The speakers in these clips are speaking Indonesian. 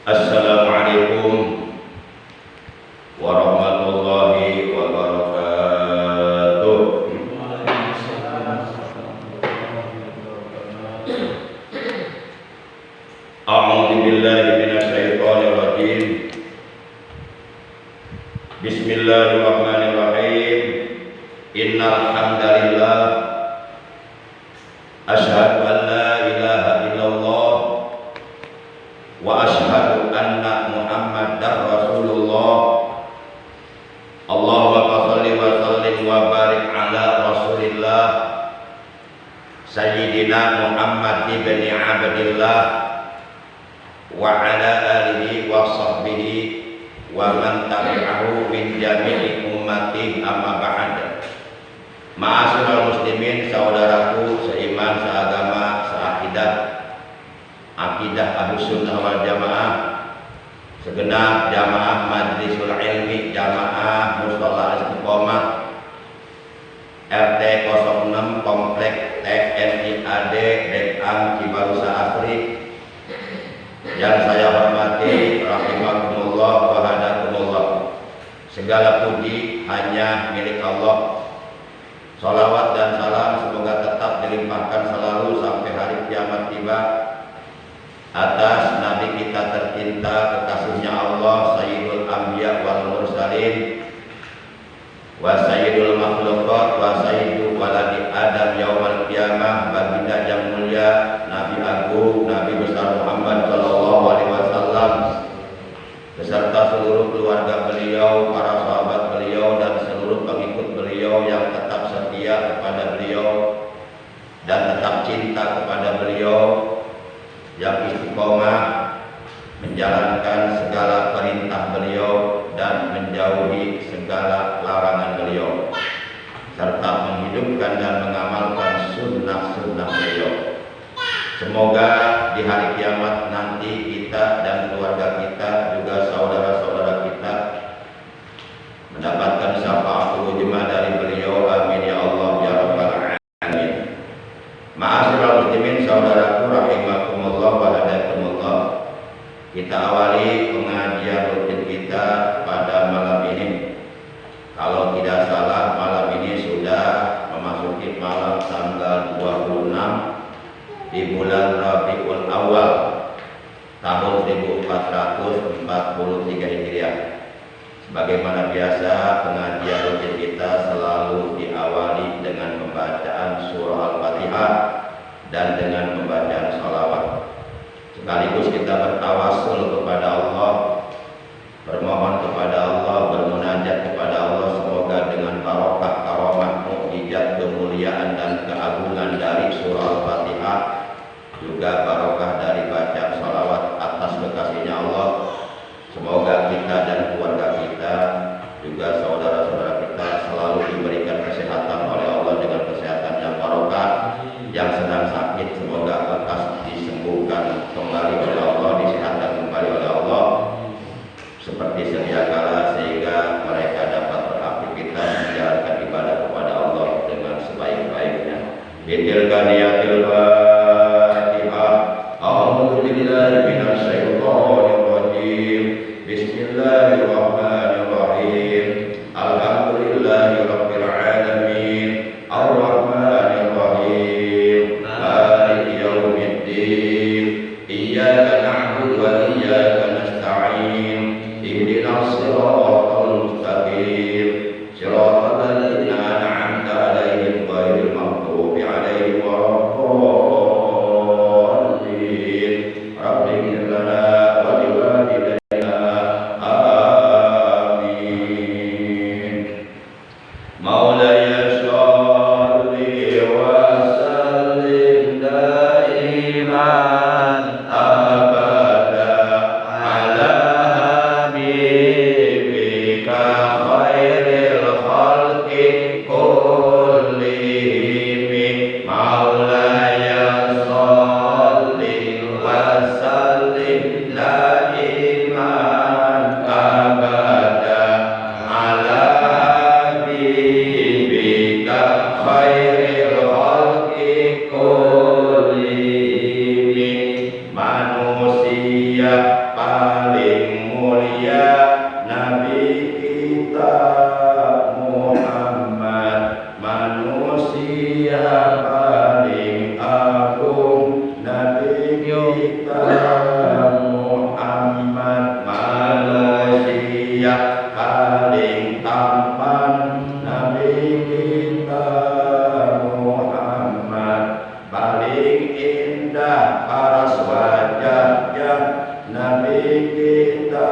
Assalamualaikum warahmatullahi wabarakatuh. A'udzu billahi minasyaitonir rajim. Bismillahirrahmanirrahim. Innal hamdalillah asyhadu an la ilaha illallah wa asyhadu anna Muhammadar Rasulullah. Allahumma shalli wa sallim wa barik ala Rasulillah Sayyidina Muhammad ibn Abdillah wa ala alihi wa sahbihi wa man tabi'ahu min jami'i ummati amma ba'd. Ma'asyiral muslimin, saudaraku seiman, seagama, seakidah, akidah Ahlussunnah wal Jamaah, segenap jamaah Majlisul Ilmi Jamaah Mushola Istiqomah RT 06 Komplek TNI AD Dekam Cibarusah Asri yang saya hormati, rahimakumullah wa hadakumullah. Segala puji hanya milik Allah. Salawat dan salam semoga tetap dilimpahkan selalu sampai hari kiamat tiba atas Nabi kita tercinta, kekasihnya Allah, Sayyidul Anbiya wal Mursalin wa Sayyidul Makhluqat wa Sayyidu waladi Adam yaumal qiyamah, baginda yang mulia, Nabi Agung, Nabi besar Muhammad sallallahu alaihi wasallam beserta seluruh keluarga beliau, para sahabat beliau dan seluruh pengikut beliau yang tetap setia kepada beliau dan tetap cinta kepada beliau, yang istiqomah menjalankan segala perintah beliau dan menjauhi segala larangan beliau, serta menghidupkan dan mengamalkan sunnah-sunnah beliau. Semoga di hari kiamat nanti kita dan keluarga kita, juga saudara-saudara kita, mendapatkan syafaatul ujma dari beliau. Amin ya Allah ya rabbal alamin. Ma'asyiral muslimin, saudaraku rahimakumullah wa hadakumullah. Kita awali pengajian rutin kita pada malam ini. Kalau tidak salah, malam ini sudah memasuki malam tanggal 26 di bulan Rabiul Awal tahun 1443 Hijriah. Sebagaimana biasa, pengajian rutin kita selalu diawali dengan pembacaan surah Al-Fatihah dan dengan pembacaan sholawat. Sekaligus kita bertawassul kepada Allah, bermohon kepada Allah, bermunajat kepada Allah, semoga dengan barokah, karomah, mukjizat, kemuliaan dan keagungan dari surah Al-Fatihah, juga barokah dari bacaan sholawat atas kekasihnya Allah, semoga kita dan keluarga kita, juga saudara-saudara kita selalu diberikan kesehatan oleh Allah dengan kesehatan yang barokah. Yang sedang sakit semoga lekas disembuhkan kembali oleh Allah, disehatkan kembali oleh Allah seperti sedia kala, sehingga mereka dapat beraktivitas menjalankan ibadah kepada Allah dengan sebaik-baiknya. Bitilka niyatil Fatihah. A'udzu billahi minasyaitonir rajim. Bismillahirrahmanirrahim. Alhamdulillahi rabbil alamin. Ar-Rahmanir Rahim. Maliki yaumiddin. Iyyaka na'budu wa iyyaka nasta'in. Ihdinas siratal mustaqim. Siratal ladzina an'amta 'alaihim ghairil maghdubi 'alaihim waladdallin. Rabbi ighfir lana wa liwalidayna. Amin. Maulaya sholli wa sallim daiman abada ala habibika khairil khalqi kullihim. Maulaya sholli wa sallim daiman abada ala habibika khairil khalqi kullihim. Manusia manusia paling mulia Nabi kita Muhammad, manusia paling agung Nabi kita Muhammad, manusia paling tampan Nabi kita Muhammad, paling indah paras wajahnya Nabi kita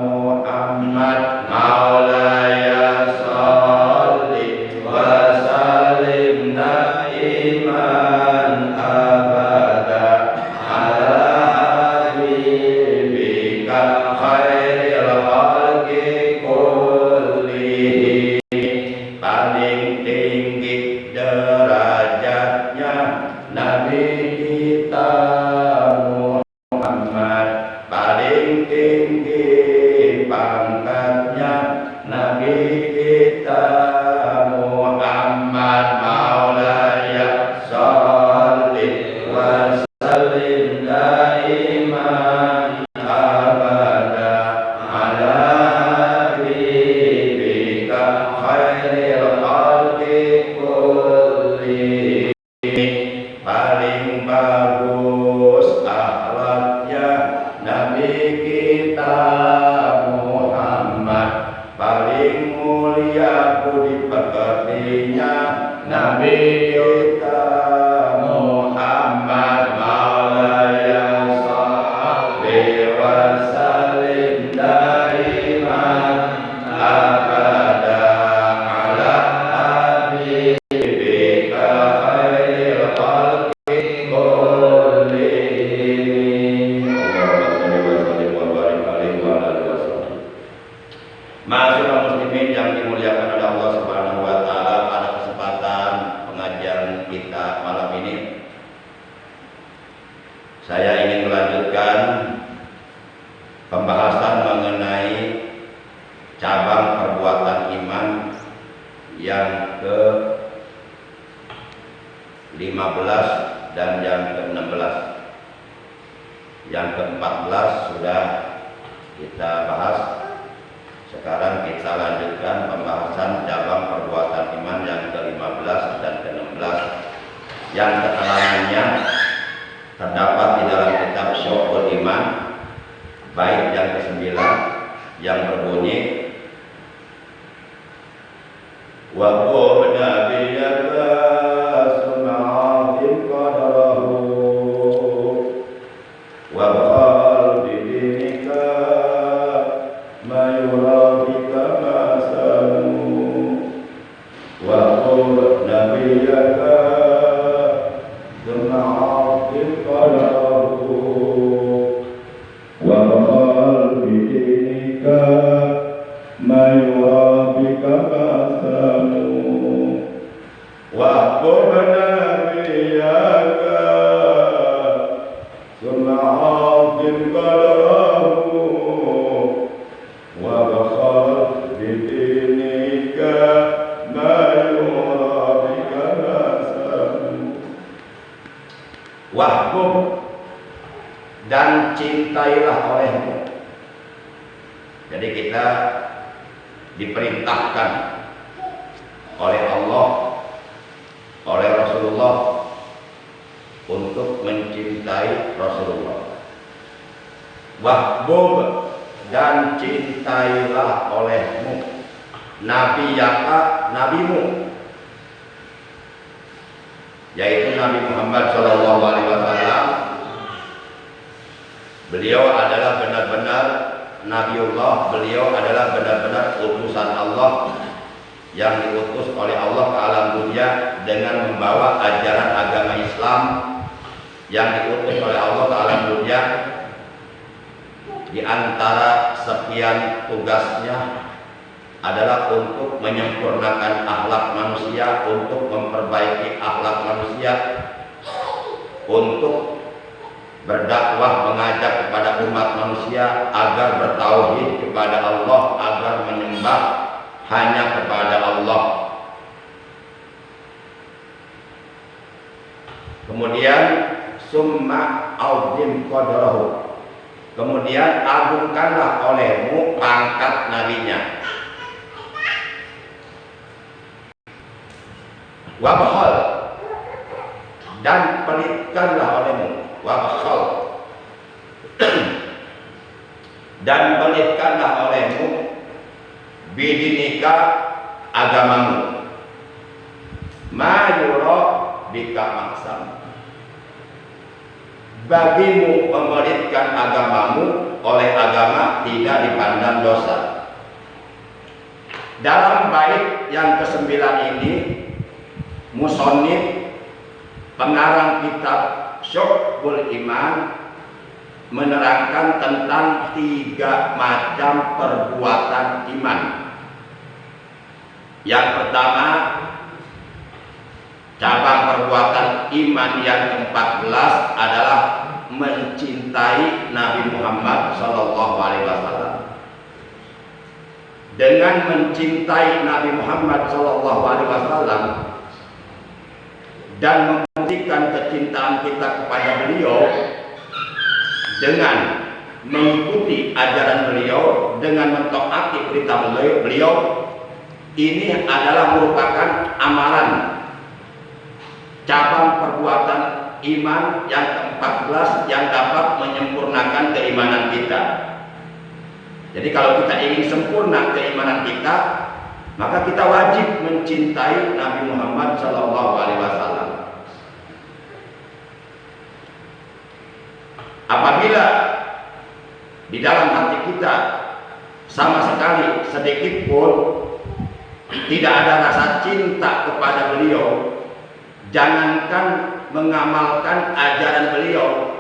Muhammad. Maulaya sholli wa sallim daiman abada ala habibika khairil khalqi kullihim, paling tinggi derajatnya Nabi kita Muhammad, paling tinggi pangkatnya Nabi kita Muhammad. Maulaya sholli wa sallim daiman abada ala habibika khairil khalqi kullihim, paling bagus akhlaknya Nabi kita Muhammad, paling mulia budi pekertinya Nabi kita Muhammad. Maulaya sholli wa sallim daiman abada ala habibika khairil khalqi kullihim. Ma'asyiral muslimin yang dimuliakan oleh Allah Subhanahu wa taala, pada kesempatan pengajian kita malam ini saya ingin melanjutkan pembahasan mengenai cabang perbuatan iman yang ke-15 dan yang ke-16. Yang ke-14 sudah kita bahas. Sekarang kita lanjutkan pembahasan cabang perbuatan iman yang ke-15 dan ke-16 yang keterangannya terdapat di dalam kitab Syu'abul Iman bait yang ke-9 yang berbunyi wa qulna biyaka sun'atin qadarahu wa baqal bidinika mayurabika masanu wa qulna biyaka sun'atin qadarahu wa baqal bidinika mayurabika masanu wa qulna biyaka sun'atin qadarahu wa baqal bidinika mayurabika masanu. Wahbub, dan cintailah olehmu. Jadi kita diperintahkan oleh Allah, oleh Rasulullah untuk mencintai Rasulullah. Wahbub, dan cintailah olehmu Nabi yaka, nabimu, yaitu Nabi Muhammad SAW. Beliau adalah benar-benar Nabiullah, beliau adalah benar-benar utusan Allah yang diutus oleh Allah ke alam dunia dengan membawa ajaran agama Islam, yang diutus oleh Allah ke alam dunia. Di antara sekian tugasnya adalah untuk menyempurnakan akhlak manusia, untuk memperbaiki akhlak manusia, untuk berdakwah, mengajak kepada umat manusia agar bertauhid kepada Allah, agar menyembah hanya kepada Allah. Kemudian summa azim qadrahu. Kemudian agungkanlah olehmu pangkat nabinya. Wabkhal, dan pelitkanlah olehmu. Wabkhal, dan pelitkanlah olehmu bidinika agamamu. Ma yura bika maksam, bagimu memelitkan agamamu oleh agama tidak dipandang dosa. Dalam bait yang ke-9 ini, musannif pengarang kitab Syu'bul Iman menerangkan tentang 3 macam perbuatan iman. Yang pertama, cabang perbuatan iman yang ke-14 adalah mencintai Nabi Muhammad SAW. Dengan mencintai Nabi Muhammad SAW dan membuktikan kecintaan kita kepada beliau dengan mengikuti ajaran beliau, dengan mentaati perintah beliau, ini adalah merupakan amalan cabang perbuatan iman yang ke-14 yang dapat menyempurnakan keimanan kita. Jadi kalau kita ingin sempurna keimanan kita, maka kita wajib mencintai Nabi Muhammad SAW. Apabila di dalam hati kita sama sekali sedikit pun tidak ada rasa cinta kepada beliau, jangankan mengamalkan ajaran beliau,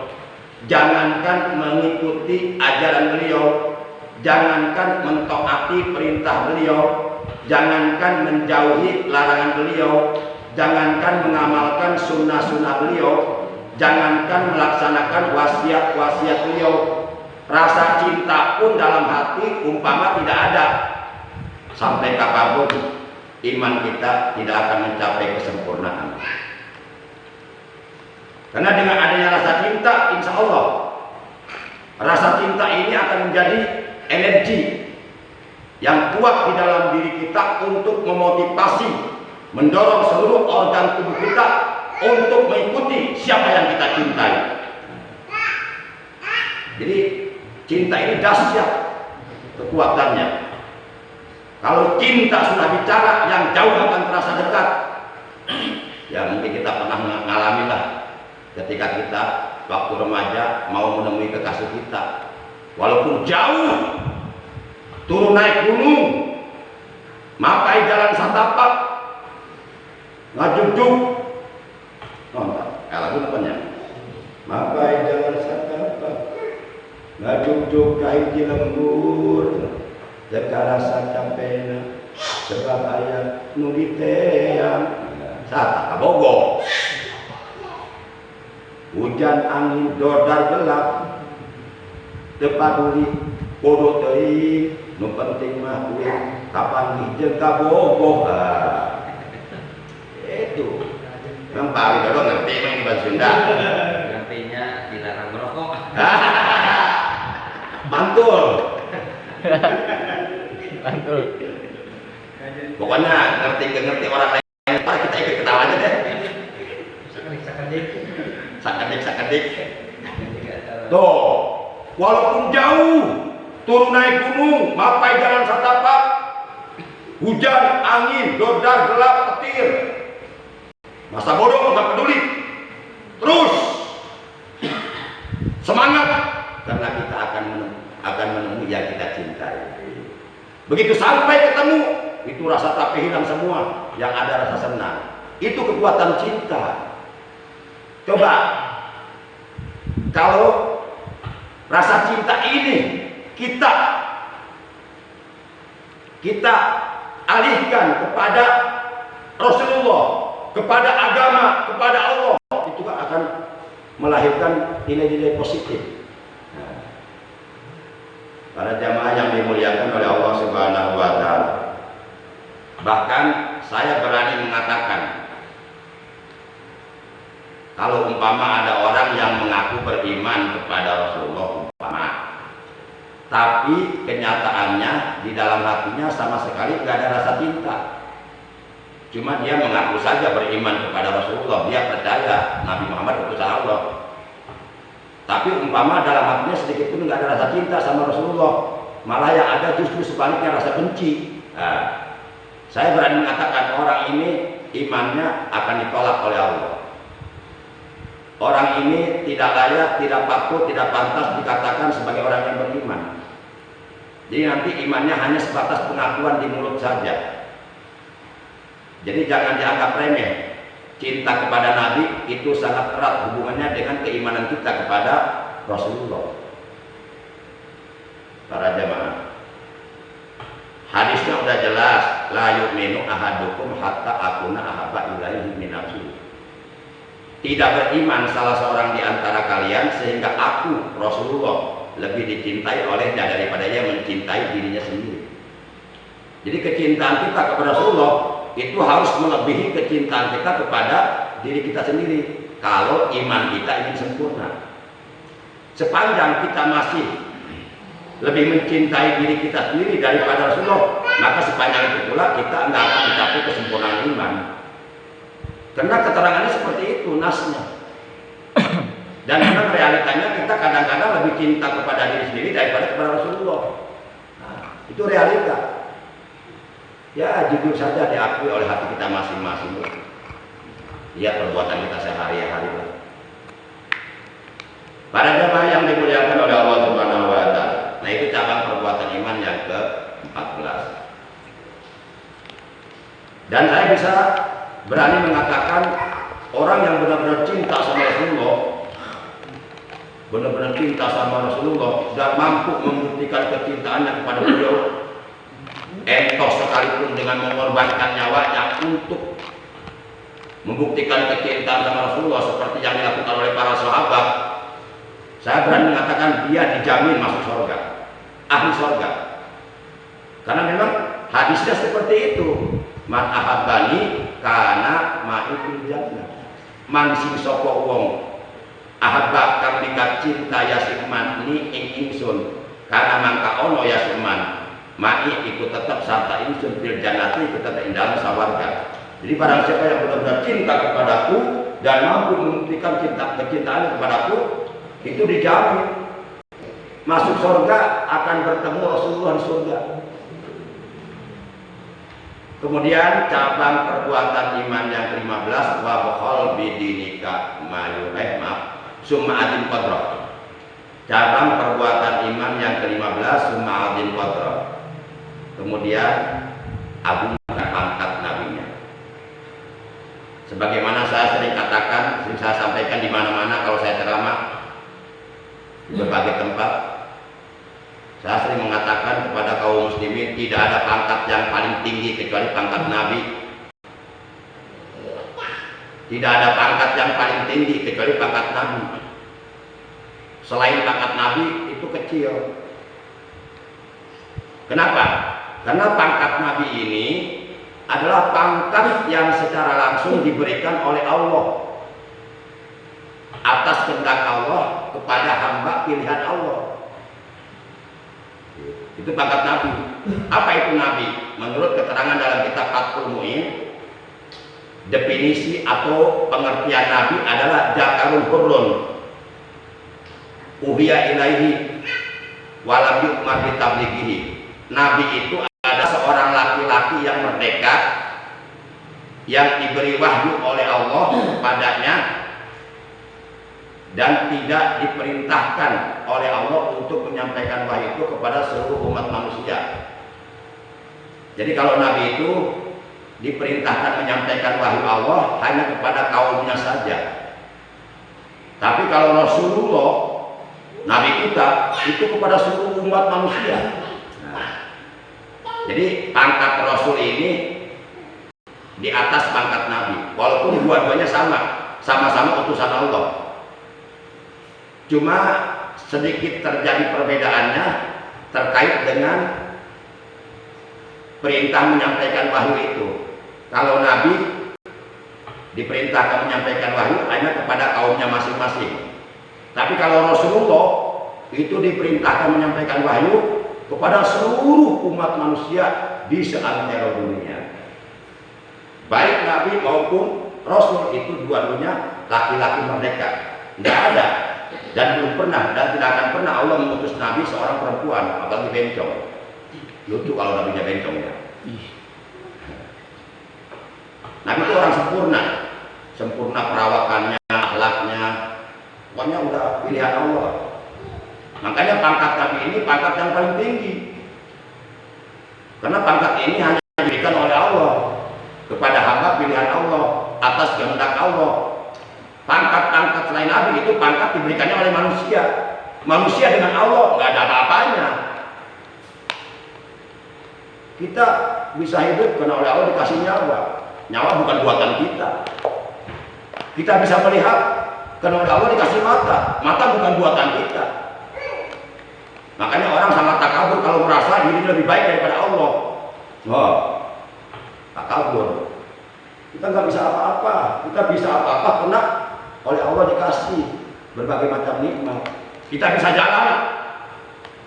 jangankan mengikuti ajaran beliau, jangankan mentaati perintah beliau, jangankan menjauhi larangan beliau, jangankan mengamalkan sunnah-sunnah beliau, jangankan melaksanakan wasiat-wasiat beliau, rasa cinta pun dalam hati umpama tidak ada, sampai kapanpun iman kita tidak akan mencapai kesempurnaan. Karena dengan adanya rasa cinta, insya Allah rasa cinta ini akan menjadi energi yang kuat di dalam diri kita untuk memotivasi, mendorong seluruh organ tubuh kita untuk mengikuti siapa yang kita cintai. Jadi cinta ini dahsyat kekuatannya. Kalau cinta sudah bicara, yang jauh akan terasa dekat. Ya mungkin kita pernah mengalami lah, ketika kita waktu remaja mau menemui kekasih kita, walaupun jauh, turun naik gunung, mapai jalan satapak, ngajuk-juk, lagu namanya, mapai jalan satapak, ngajuk-juk kahiji lembur, jika rasa capena, sebab ayat nubiteang, sata kabogo. Hujan angin dodar gelap, tepaduli bodoh teuing, nu penting mah kuwi kapanggih jeung kabogoh. Itu. Yang paling dodo ngerti mah di bahasa Sunda. Ngertinya dilarang merokok. Mantul. Mantul. Pokoknya ngerti orang lain, kita ikut ketawa aja deh. Sakadik. Tuh, walaupun jauh, turun naik gunung, mapai jalan satapak, hujan, angin, dodar, gelap, petir, masa bodoh nggak peduli, terus semangat karena kita akan menemui yang kita cintai. Begitu sampai ketemu, itu rasa capek hilang semua, yang ada rasa senang. Itu kekuatan cinta. Coba kalau rasa cinta ini kita alihkan kepada Rasulullah, kepada agama, kepada Allah, itu akan melahirkan nilai-nilai positif. Para jamaah yang dimuliakan oleh Allah Subhanahu wa Ta'ala, bahkan saya berani mengatakan Kalau umpama ada orang yang mengaku beriman kepada Rasulullah umpama, tapi kenyataannya di dalam hatinya sama sekali nggak ada rasa cinta. Cuma dia mengaku saja beriman kepada Rasulullah, dia percaya Nabi Muhammad utusan Allah. Tapi umpama dalam hatinya sedikit pun nggak ada rasa cinta sama Rasulullah, malah yang ada justru sebaliknya rasa benci. Nah, saya berani mengatakan orang ini imannya akan ditolak oleh Allah. Orang ini tidak layak, tidak patut, tidak pantas dikatakan sebagai orang yang beriman. Jadi nanti imannya hanya sebatas pengakuan di mulut saja. Jadi jangan dianggap remeh. Cinta kepada Nabi itu sangat erat hubungannya dengan keimanan kita kepada Rasulullah. Para jamaah, hadisnya udah jelas, la yu'minu ahadukum hatta akuna ahabba ilaihi min nafsihi. Tidak beriman salah seorang di antara kalian sehingga aku Rasulullah lebih dicintai olehnya daripada dia mencintai dirinya sendiri. Jadi kecintaan kita kepada Rasulullah itu harus melebihi kecintaan kita kepada diri kita sendiri. Kalau iman kita ingin sempurna, sepanjang kita masih lebih mencintai diri kita sendiri daripada Rasulullah, maka sepanjang itu pula kita nggak akan mencapai kesempurnaan iman. Karena keterangannya seperti itu nasnya. Dan memang realitanya kita kadang-kadang lebih cinta kepada diri sendiri daripada kepada Rasulullah. Nah, itu realita. Ya jujur saja diakui oleh hati kita masing-masing. Lihat perbuatan kita sehari-hari. Para jemaah yang dimuliakan oleh Allah Subhanahu wa Ta'ala. Nah, itu cabang perbuatan iman yang ke-14. Dan saya bisa berani mengatakan orang yang benar-benar cinta sama Rasulullah, benar-benar cinta sama Rasulullah dan mampu membuktikan kecintaannya kepada beliau, entos sekalipun dengan mengorbankan nyawanya untuk membuktikan kecintaan sama Rasulullah seperti yang dilakukan oleh para sahabat. Saya berani mengatakan dia dijamin masuk surga, ahli surga. Karena memang hadisnya seperti itu. Man ahabbani kana ma'i fil jannah. Man sing sapa wong ahabba kang dikat cinta yasman ni ing ingsun kana mangka ono yasman ma'i iku tetep sarta ingsun fil jannati iku tetep ing dalam sawarga. Jadi barang siapa yang benar-benar cinta kepadaku dan mampu membuktikan kecintaan kepadaku, itu dijamin masuk surga, akan bertemu Rasulullah di surga. Kemudian cabang perbuatan iman yang ke-15 wa bakhal bidinika mayureh summa adin qadrah. Cabang perbuatan iman yang ke-15 summa adin qadrah. Kemudian agungkan pangkat nabinya. Sebagaimana saya sering katakan, sering saya sampaikan di mana-mana kalau saya ceramah di berbagai tempat. Saya sering mengatakan kepada kaum muslimin, tidak ada pangkat yang paling tinggi kecuali pangkat Nabi. Tidak ada pangkat yang paling tinggi kecuali pangkat Nabi. Selain pangkat Nabi itu kecil. Kenapa? Karena pangkat Nabi ini adalah pangkat yang secara langsung diberikan oleh Allah atas kehendak Allah kepada hamba pilihan Allah. Itu pangkat Nabi. Apa itu Nabi? Menurut keterangan dalam kitab Fathul Mu'in, definisi atau pengertian Nabi adalah Jakarul Hurrun uhiya ilaihi walam yukmar bitablighihi. Nabi itu adalah seorang laki-laki yang merdeka yang diberi wahyu oleh Allah kepadanya dan tidak diperintahkan oleh Allah untuk menyampaikan wahyu itu kepada seluruh umat manusia. Jadi kalau Nabi itu diperintahkan menyampaikan wahyu Allah hanya kepada kaumnya saja. Tapi kalau Rasulullah, Nabi kita, itu kepada seluruh umat manusia. Nah, jadi pangkat Rasul ini di atas pangkat Nabi, walaupun dua-duanya sama-sama utusan Allah. Cuma sedikit terjadi perbedaannya terkait dengan perintah menyampaikan wahyu itu. Kalau Nabi diperintahkan menyampaikan wahyu hanya kepada kaumnya masing-masing. Tapi kalau Rasulullah itu diperintahkan menyampaikan wahyu kepada seluruh umat manusia di seantero dunia. Baik Nabi maupun Rasul itu dua-duanya laki-laki merdeka. Tidak ada dan belum pernah dan tidak akan pernah Allah mengutus Nabi seorang perempuan, apalagi bencong. Lucu kalau Nabinya bencong ya. Nabi itu orang sempurna, sempurna perawakannya, akhlaknya, pokoknya udah pilihan Allah. Makanya pangkat Nabi ini pangkat yang paling tinggi, karena pangkat ini hanya diberikan oleh Allah kepada hamba pilihan Allah atas kehendak Allah. Pangkat-pangkat selain Nabi itu pangkat diberikannya oleh manusia. Manusia dengan Allah nggak ada apa-apanya. Kita bisa hidup karena oleh Allah dikasih nyawa. Nyawa bukan buatan kita. Kita bisa melihat karena oleh Allah dikasih mata. Mata bukan buatan kita. Makanya orang sangat takabur kalau merasa diri lebih baik daripada Allah. Oh, takabur. Kita nggak bisa apa-apa. Kita bisa apa-apa karena oleh Allah dikasih berbagai macam nikmat. Kita bisa jalan.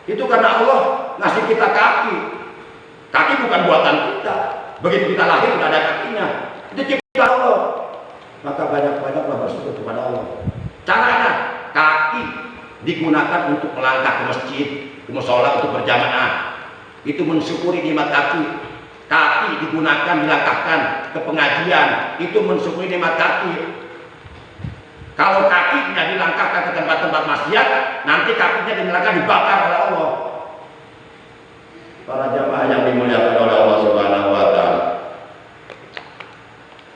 Itu karena Allah ngasih kita kaki. Kaki bukan buatan kita. Begitu kita lahir tidak ada kakinya. Itu ciptaan Allah. Maka banyak-banyaklah bersyukur kepada Allah. Caranya kaki digunakan untuk melangkah ke masjid, ke mushola untuk berjamaah. Itu mensyukuri nikmat kaki. Kaki digunakan dilangkahkan ke pengajian. Itu mensyukuri nikmat kaki. Kalau kakinya dilangkahkan ke tempat-tempat maksiat, nanti kakinya dibakar oleh Allah. Para jamaah yang dimuliakan oleh Allah Subhanahu wa Ta'ala.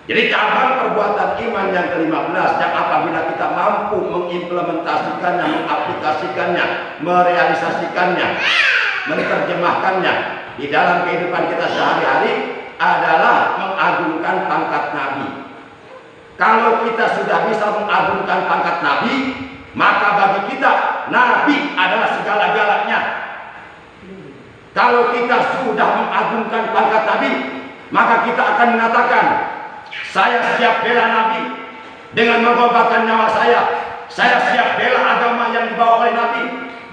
Jadi cabang perbuatan iman yang ke-15 yang apabila kita mampu mengimplementasikannya, mengaplikasikannya, merealisasikannya, menerjemahkannya di dalam kehidupan kita sehari-hari adalah mengagungkan pangkat Nabi. Kalau kita sudah bisa mengagungkan pangkat Nabi, maka bagi kita Nabi adalah segala-galanya. Kalau kita sudah mengagungkan pangkat Nabi, maka kita akan mengatakan, saya siap bela Nabi dengan mengorbankan nyawa saya. Saya siap bela agama yang dibawa oleh Nabi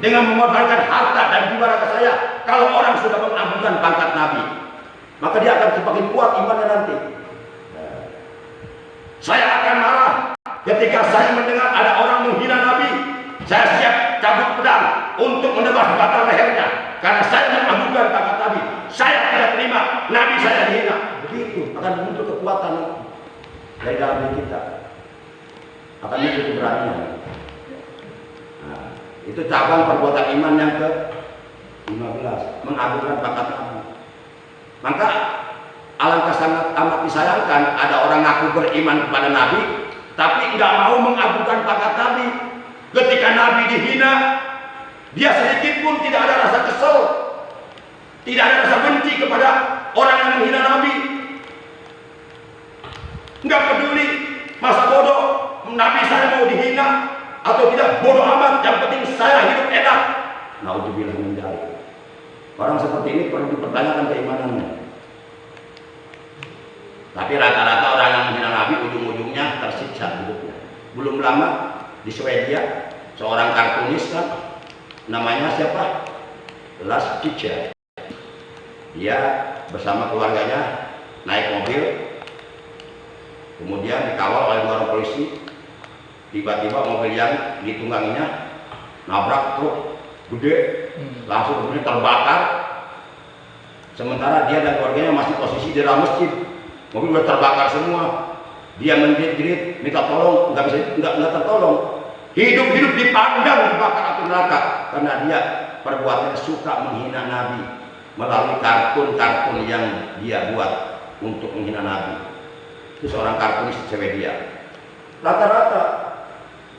dengan mengorbankan harta dan jiwa raga saya. Kalau orang sudah mengagungkan pangkat Nabi, maka dia akan semakin kuat imannya nanti. Saya akan marah ketika saya mendengar ada orang menghina Nabi. Saya siap cabut pedang untuk menebas batang lehernya, karena saya mengagungkan pangkat Nabi. Saya tidak terima Nabi saya dihina. Begitu akan muncul kekuatan dari dalam diri kita, akan muncul keberanian. Nah, itu cabang perbuatan iman yang ke-15, mengagungkan pangkat Nabi. Maka alangkah sangat amat disayangkan ada orang ngaku beriman kepada Nabi tapi nggak mau mengagungkan pangkat Nabi. Ketika Nabi dihina, dia sedikit pun tidak ada rasa kesel, tidak ada rasa benci kepada orang yang menghina Nabi. Nggak peduli masa bodoh Nabi saya mau dihina atau tidak, bodoh amat, yang penting saya hidup enak. Naudzubillah min dzalik. Orang seperti ini perlu dipertanyakan keimanannya. Tapi rata-rata orang yang menghina Nabi ujung-ujungnya tersiksa hidupnya. Belum lama di Swedia seorang kartunis kan, namanya siapa? Lars Fischer. Dia bersama keluarganya naik mobil, kemudian dikawal oleh orang polisi. Tiba-tiba mobil yang ditungganginya nabrak truk gede, langsung kemudian terbakar. Sementara dia dan keluarganya masih posisi di dalam masjid. Mobil sudah terbakar semua. Dia menjerit-jerit, minta tolong, nggak tertolong. Hidup-hidup dipanggang dibakar api neraka karena dia perbuatannya suka menghina Nabi melalui kartun-kartun yang dia buat untuk menghina Nabi. Itu seorang kartunis Swedia. Rata-rata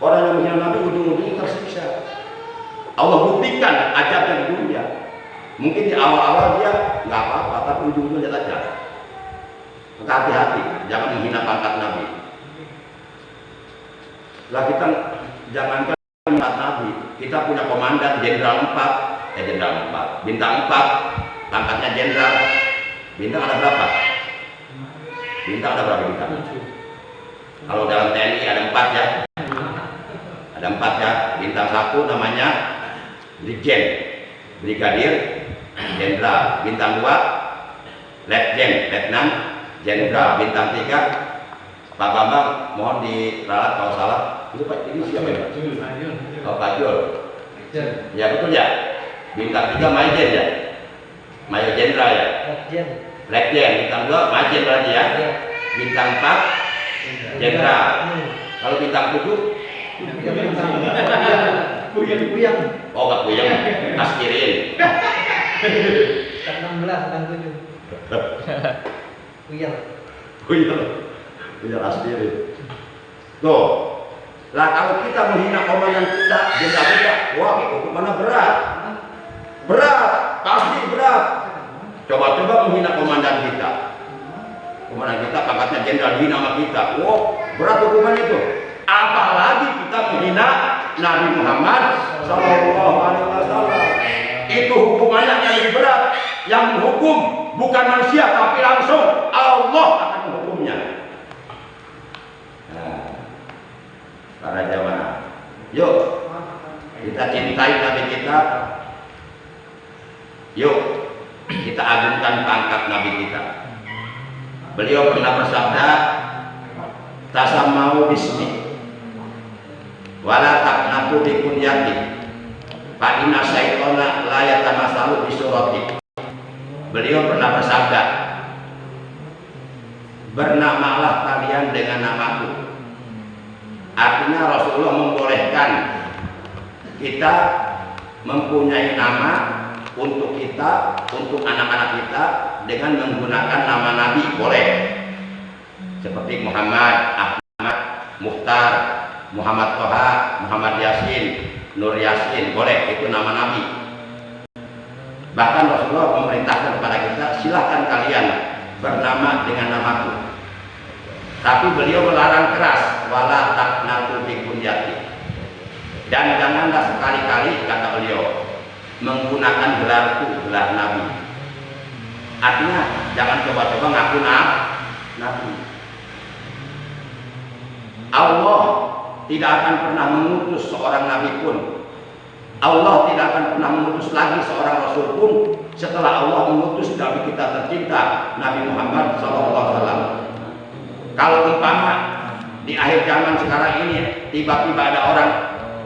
orang yang menghina Nabi ujung-ujungnya tersiksa. Allah buktikan ajarnya di dunia. Mungkin di awal-awal dia nggak apa-apa, tapi ujung-ujungnya lihat aja. Maka hati-hati, jangan menghina pangkat Nabi. Lah kita jangankan pangkat Nabi, kita punya komandan jenderal 4, bintang 4, pangkatnya jenderal. Bintang ada berapa? Bintang ada berapa bintang? Kalau dalam TNI ada 4 ya. Ada 4 ya. Bintang 1 namanya Brigjen, Brigadir, Jenderal. Bintang 2 Letjen, Letnan, Jenderal. Bintang 3 Pak Bambang, mohon diralat kalau salah. Itu Pak, ini siapa ya? Oh, Pak Jul. Ya betul ya. Bintang 3 Majen ya. Mayor Jenderal ya. Letjen. Bintang 2 Majen berarti ya. Bintang 4 Jenderal. Kalau bintang 7 Kuyang. oh Kak Kuyang, aspirin. 16 dan 7. Kuyang. Kuyang aspirin. Tuh. Lah kalau kita menghina komandan kita, benda-benda, wah hukumannya berat. Berat, pasti berat. Coba-coba menghina komandan kita. Komandan kita pangkatnya jenderal, hina sama kita. Wah, berat hukuman itu. Apalagi kita menghina Nabi Muhammad Sallallahu Alaihi Wasallam. Itu hukumannya yang lebih berat. Yang menghukum bukan manusia, tapi langsung Allah akan menghukumnya. Nah, para jamaah, yuk kita cintai Nabi kita. Yuk kita agungkan pangkat Nabi kita. Beliau pernah bersabda, tasammau bismi wala taqnatu bi kunyati fa inna syaitana la yatamasalu bi surati. Beliau pernah bersabda, bernamalah kalian dengan namaku. Artinya Rasulullah membolehkan kita mempunyai nama untuk kita, untuk anak-anak kita dengan menggunakan nama Nabi, boleh. Seperti Muhammad, Ahmad, Mukhtar, Muhammad Toha, Muhammad Yasin, Nur Yasin, boleh, itu nama Nabi. Bahkan Rasulullah memerintahkan kepada kita, silahkan kalian bernama dengan namaku. Tapi beliau melarang keras, wala taqnatu bi kunyati. Dan janganlah sekali-kali, kata beliau, menggunakan gelarku, gelar Nabi. Artinya jangan coba-coba ngaku Nabi. Allah tidak akan pernah mengutus seorang Nabi pun. Allah tidak akan pernah mengutus lagi seorang Rasul pun setelah Allah mengutus Nabi kita tercinta Nabi Muhammad SAW. Kalau umpama di akhir zaman sekarang ini tiba-tiba ada orang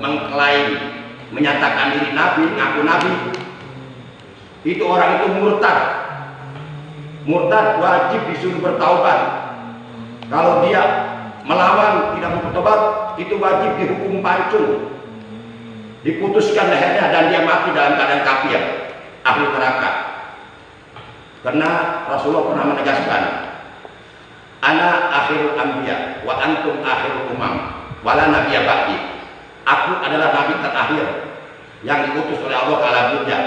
mengklaim menyatakan diri Nabi, ngaku Nabi, itu orang itu murtad. Murtad wajib disuruh bertaubat. Kalau dia melawan tidak mau bertobat, itu wajib dihukum pancung, diputuskan lehernya dan dia mati dalam keadaan kafir, ahli neraka. Karena Rasulullah pernah menegaskan, ana akhirul anbiya wa antum akhirul umam wala nabiyya ba'di. Aku adalah nabi terakhir yang diutus oleh Allah ke alam dunia.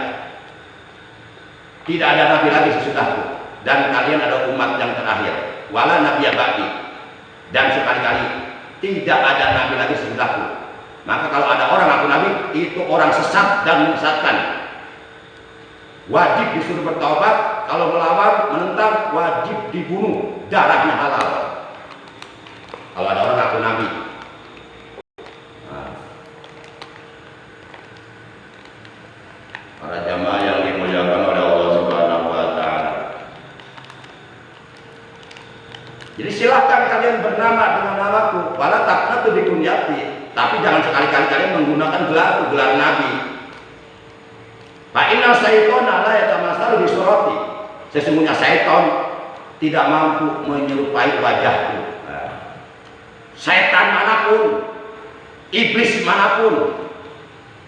Tidak ada nabi lagi sesudahku, dan kalian adalah umat yang terakhir. Wala nabiyya ba'di, dan sekali-kali tidak ada nabi lagi sesudahku. Maka kalau ada orang ngaku nabi, itu orang sesat dan menyesatkan. Wajib disuruh bertaubat. Kalau melawan, menentang, wajib dibunuh, darahnya halal. Kalau ada orang ngaku nabi. Para jamaah yang dimuliakan oleh Allah Subhanahu wa Ta'ala. Jadi silahkan kalian bernama dengan namaku, wala taqnatu bi kunyati, tapi jangan sekali-kali kalian menggunakan gelarku, gelar Nabi. Fa inna syaitana la yatamasalu bi surati. Sesungguhnya syaitan tidak mampu menyerupai wajahku. Setan manapun, iblis manapun,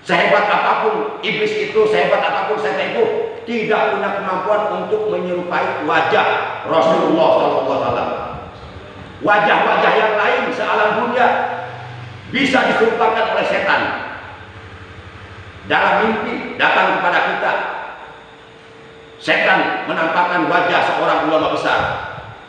sehebat apapun iblis itu, sehebat apapun setan itu, tidak punya kemampuan untuk menyerupai wajah Rasulullah SAW. Wajah-wajah yang lain sealam dunia bisa diserupakan oleh setan. Dalam mimpi datang kepada kita, setan menampakkan wajah seorang ulama besar,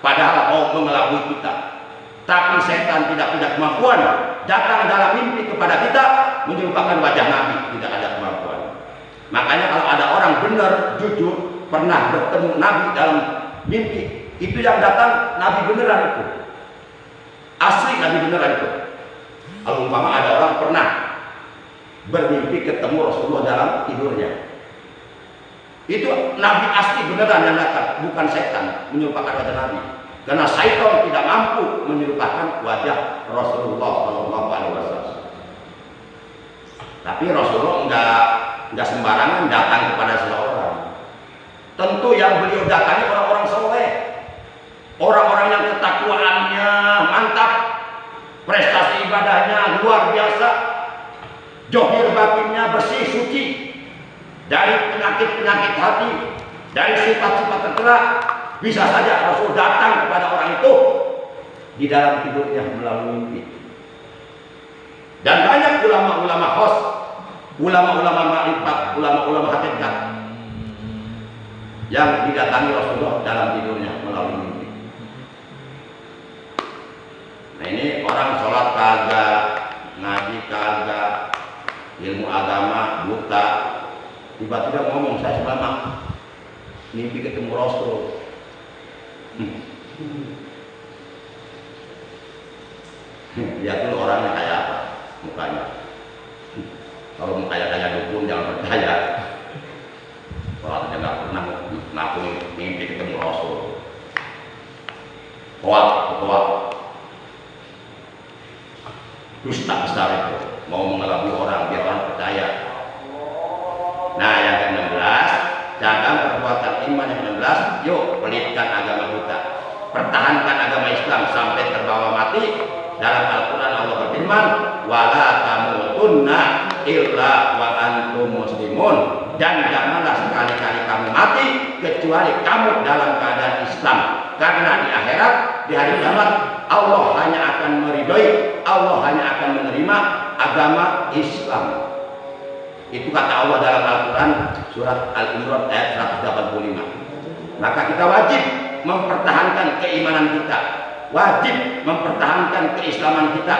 padahal mau mengelabui kita. Tapi setan tidak punya kemampuan datang dalam mimpi kepada kita menyerupakan wajah Nabi, tidak ada kemampuan. Makanya kalau ada orang benar, jujur, pernah bertemu Nabi dalam mimpi, itu yang datang Nabi beneran itu. Asli pasti Nabi beneran itu. Kalau umpama ada orang pernah bermimpi ketemu Rasulullah dalam tidurnya, itu Nabi asli beneran yang datang, bukan setan menyerupakan wajah Nabi. Karena syaitan tidak mampu menyerupakan wajah Rasulullah SAW. Tapi Rasulullah enggak sembarangan datang kepada seseorang. Tentu yang beliau datangi orang-orang soleh, orang-orang yang ketakwaannya mantap, prestasi ibadahnya luar biasa, johir batinnya bersih suci dari penyakit-penyakit hati, dari sifat-sifat tercela. Bisa saja Rasul datang kepada orang itu di dalam tidurnya melalui mimpi. Dan banyak ulama-ulama khos, ulama-ulama ma'rifat, ulama-ulama hakikat yang didatangi Rasulullah dalam tidurnya melalui mimpi. Nah ini orang sholat kagak, ngaji kagak, ilmu agama buta, tiba-tiba ngomong saya semalam mimpi ketemu Rasul. Lihat dulu orangnya kayak apa mukanya. Kalau mukanya kayak dukun jangan percaya. Kalau dia nggak pernah ngaku mimpi ketemu Rasul. Hoak, dusta besar itu, mau mengelabui orang biar orang percaya. Nah yang ke-16, jaga perbuatan iman. Yang ke-16, yuk pelitkan agama kita, pertahankan agama Islam sampai terbawa mati. Dalam Al-Quran Allah berfirman, wala tamutunna illa wa antum muslimun, dan janganlah sekali-kali kamu mati kecuali kamu dalam keadaan Islam. Karena di akhirat, di hari kiamat, Allah hanya akan meridhoi, Allah hanya akan menerima agama Islam. Itu kata Allah dalam Al-Quran surat Al-Imran ayat 185. Maka kita wajib mempertahankan keimanan kita, wajib mempertahankan keislaman kita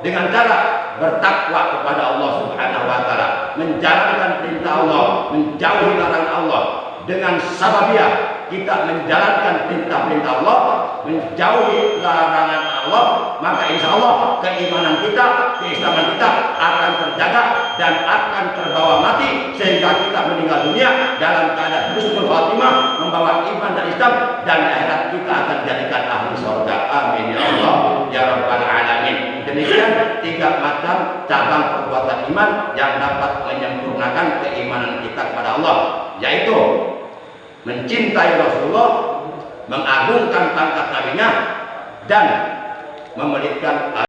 dengan cara bertakwa kepada Allah Subhanahu wa taala, menjalankan perintah Allah, menjauhi larangan Allah. Dengan sababiah kita menjalankan perintah-perintah Allah, menjauhi larangan Allah, maka insya Allah keimanan kita, keislaman kita akan terjaga dan akan terbawa mati, sehingga kita meninggal dunia dalam keadaan husnul khatimah, membawa iman dan Islam, dan akhirat kita akan jadikan ahli surga. Amin ya Allah ya rabbal alamin. Demikian 3 macam cabang perbuatan iman yang dapat menyempurnakan keimanan kita kepada Allah, yaitu mencintai Rasulullah, mengagungkan pangkat nabinya, dan memelihara